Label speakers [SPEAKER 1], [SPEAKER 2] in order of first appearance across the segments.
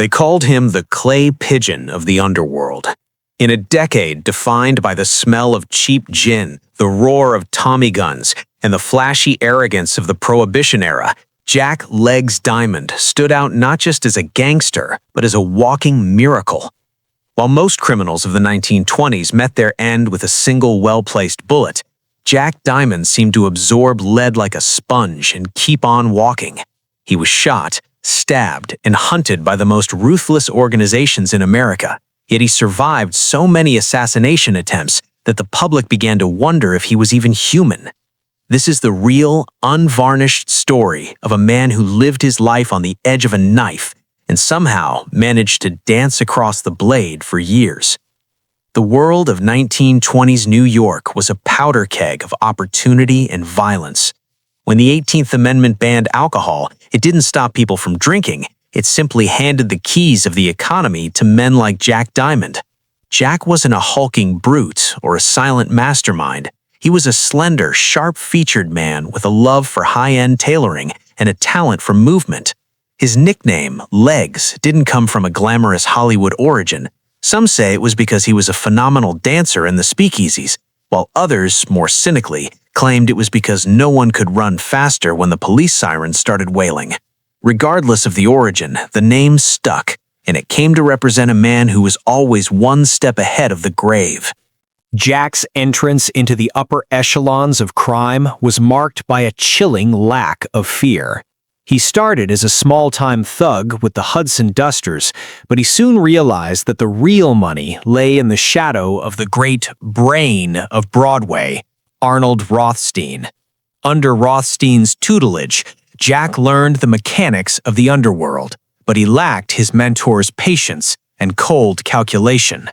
[SPEAKER 1] They called him the clay pigeon of the underworld. In a decade defined by the smell of cheap gin, the roar of Tommy guns, and the flashy arrogance of the Prohibition era, Jack "Legs" Diamond stood out not just as a gangster, but as a walking miracle. While most criminals of the 1920s met their end with a single well-placed bullet, Jack Diamond seemed to absorb lead like a sponge and keep on walking. He was shot, stabbed, and hunted by the most ruthless organizations in America, yet he survived so many assassination attempts that the public began to wonder if he was even human. This is the real, unvarnished story of a man who lived his life on the edge of a knife and somehow managed to dance across the blade for years. The world of 1920s New York was a powder keg of opportunity and violence. When the 18th Amendment banned alcohol, it didn't stop people from drinking. It simply handed the keys of the economy to men like Jack Diamond. Jack wasn't a hulking brute or a silent mastermind. He was a slender, sharp-featured man with a love for high-end tailoring and a talent for movement. His nickname, Legs, didn't come from a glamorous Hollywood origin. Some say it was because he was a phenomenal dancer in the speakeasies, while others, more cynically, claimed it was because no one could run faster when the police sirens started wailing. Regardless of the origin, the name stuck, and it came to represent a man who was always one step ahead of the grave.
[SPEAKER 2] Jack's entrance into the upper echelons of crime was marked by a chilling lack of fear. He started as a small-time thug with the Hudson Dusters, but he soon realized that the real money lay in the shadow of the great brain of Broadway, Arnold Rothstein. Under Rothstein's tutelage, Jack learned the mechanics of the underworld, but he lacked his mentor's patience and cold calculation.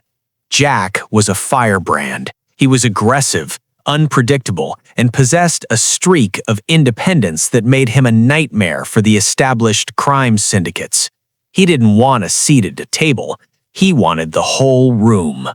[SPEAKER 2] Jack was a firebrand. He was aggressive, unpredictable, and possessed a streak of independence that made him a nightmare for the established crime syndicates. He didn't want a seat at a table. He wanted the whole room.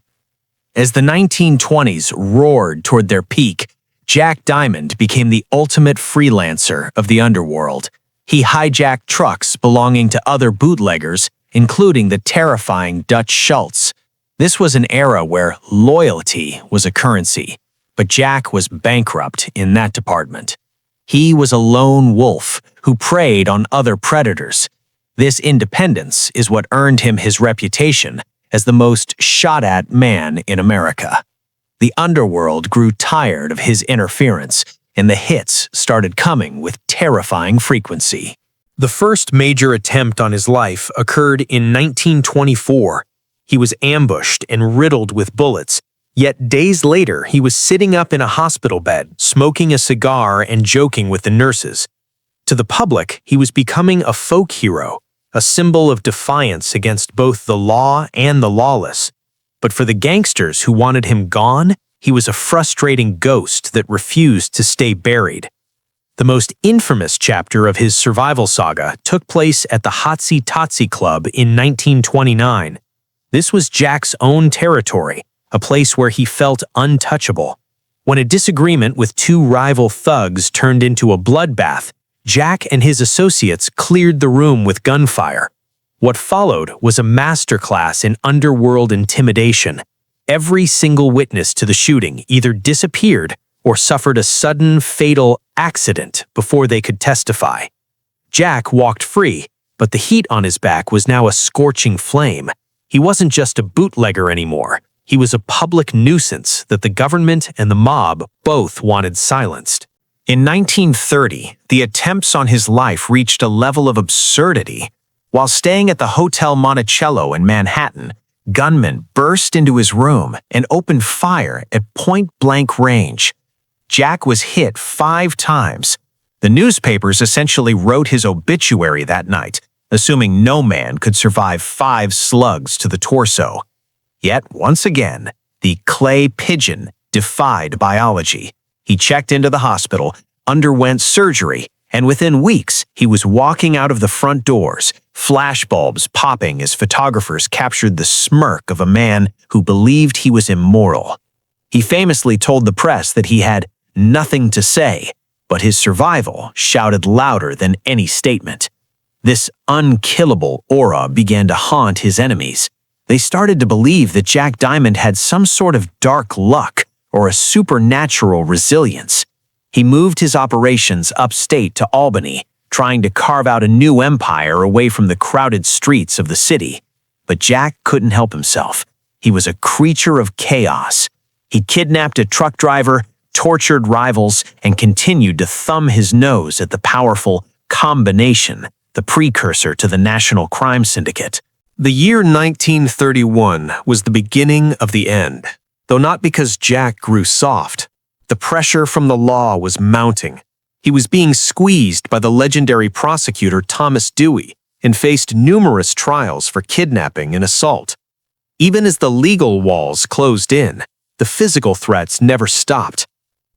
[SPEAKER 2] As the 1920s roared toward their peak, Jack Diamond became the ultimate freelancer of the underworld. He hijacked trucks belonging to other bootleggers, including the terrifying Dutch Schultz. This was an era where loyalty was a currency, but Jack was bankrupt in that department. He was a lone wolf who preyed on other predators. This independence is what earned him his reputation as the most shot-at man in America. The underworld grew tired of his interference, and the hits started coming with terrifying frequency. The first major attempt on his life occurred in 1924. He was ambushed and riddled with bullets, yet days later he was sitting up in a hospital bed, smoking a cigar and joking with the nurses. To the public, he was becoming a folk hero, a symbol of defiance against both the law and the lawless. But for the gangsters who wanted him gone, he was a frustrating ghost that refused to stay buried. The most infamous chapter of his survival saga took place at the Hotsy Totsy Club in 1929. This was Jack's own territory, a place where he felt untouchable. When a disagreement with two rival thugs turned into a bloodbath, Jack and his associates cleared the room with gunfire. What followed was a masterclass in underworld intimidation. Every single witness to the shooting either disappeared or suffered a sudden, fatal accident before they could testify. Jack walked free, but the heat on his back was now a scorching flame. He wasn't just a bootlegger anymore. He was a public nuisance that the government and the mob both wanted silenced. In 1930, the attempts on his life reached a level of absurdity. While staying at the Hotel Monticello in Manhattan, gunmen burst into his room and opened fire at point-blank range. Jack was hit 5 times. The newspapers essentially wrote his obituary that night, assuming no man could survive 5 slugs to the torso. Yet, once again, the clay pigeon defied biology. He checked into the hospital, underwent surgery, and within weeks, he was walking out of the front doors, flashbulbs popping as photographers captured the smirk of a man who believed he was immortal. He famously told the press that he had nothing to say, but his survival shouted louder than any statement. This unkillable aura began to haunt his enemies. They started to believe that Jack Diamond had some sort of dark luck or a supernatural resilience. He moved his operations upstate to Albany, trying to carve out a new empire away from the crowded streets of the city. But Jack couldn't help himself. He was a creature of chaos. He kidnapped a truck driver, tortured rivals, and continued to thumb his nose at the powerful Combination, the precursor to the National Crime Syndicate. The year 1931 was the beginning of the end, though not because Jack grew soft. The pressure from the law was mounting. He was being squeezed by the legendary prosecutor Thomas Dewey and faced numerous trials for kidnapping and assault. Even as the legal walls closed in, the physical threats never stopped.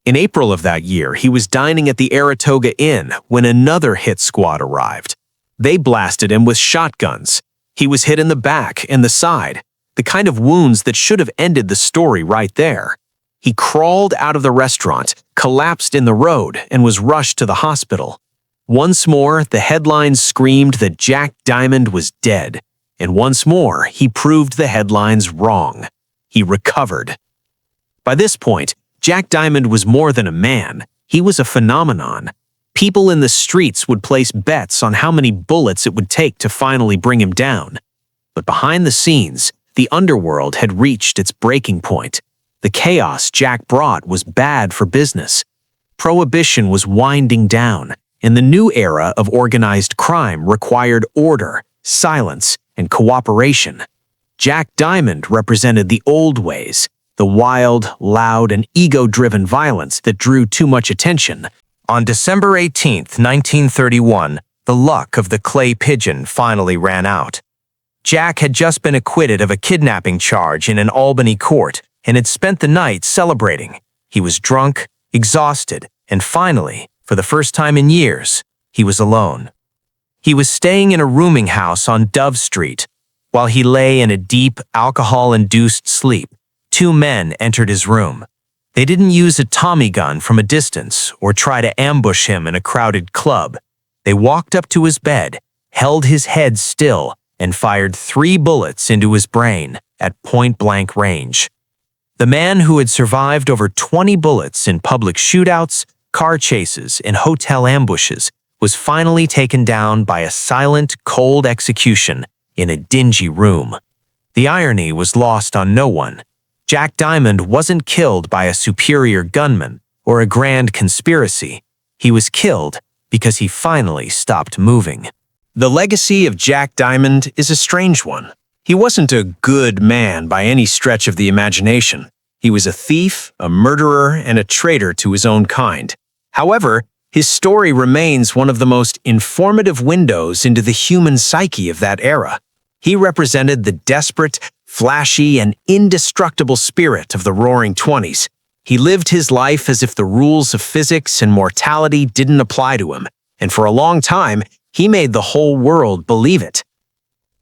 [SPEAKER 2] In April of that year, he was dining at the Saratoga Inn when another hit squad arrived. They blasted him with shotguns. He was hit in the back and the side, the kind of wounds that should have ended the story right there. He crawled out of the restaurant, collapsed in the road, and was rushed to the hospital. Once more, the headlines screamed that Jack Diamond was dead, and once more, he proved the headlines wrong. He recovered. By this point, Jack Diamond was more than a man. He was a phenomenon. People in the streets would place bets on how many bullets it would take to finally bring him down. But behind the scenes, the underworld had reached its breaking point. The chaos Jack brought was bad for business. Prohibition was winding down, and the new era of organized crime required order, silence, and cooperation. Jack Diamond represented the old ways, the wild, loud, and ego-driven violence that drew too much attention. On December 18, 1931, the luck of the clay pigeon finally ran out. Jack had just been acquitted of a kidnapping charge in an Albany court and had spent the night celebrating. He was drunk, exhausted, and finally, for the first time in years, he was alone. He was staying in a rooming house on Dove Street. While he lay in a deep, alcohol-induced sleep, two men entered his room. They didn't use a Tommy gun from a distance or try to ambush him in a crowded club. They walked up to his bed, held his head still, and fired 3 bullets into his brain at point-blank range. The man who had survived over 20 bullets in public shootouts, car chases, and hotel ambushes was finally taken down by a silent, cold execution in a dingy room. The irony was lost on no one. Jack Diamond wasn't killed by a superior gunman or a grand conspiracy. He was killed because he finally stopped moving. The legacy of Jack Diamond is a strange one. He wasn't a good man by any stretch of the imagination. He was a thief, a murderer, and a traitor to his own kind. However, his story remains one of the most informative windows into the human psyche of that era. He represented the desperate, flashy, and indestructible spirit of the Roaring Twenties. He lived his life as if the rules of physics and mortality didn't apply to him, and for a long time, he made the whole world believe it.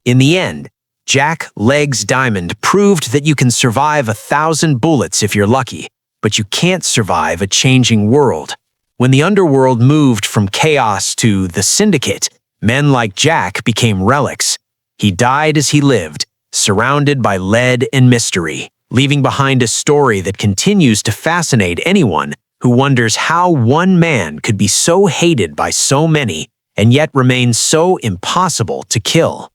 [SPEAKER 2] In the end, Jack Legs Diamond proved that you can survive 1,000 bullets if you're lucky, but you can't survive a changing world. When the underworld moved from chaos to the syndicate, men like Jack became relics. He died as he lived, surrounded by lead and mystery, leaving behind a story that continues to fascinate anyone who wonders how one man could be so hated by so many and yet remain so impossible to kill.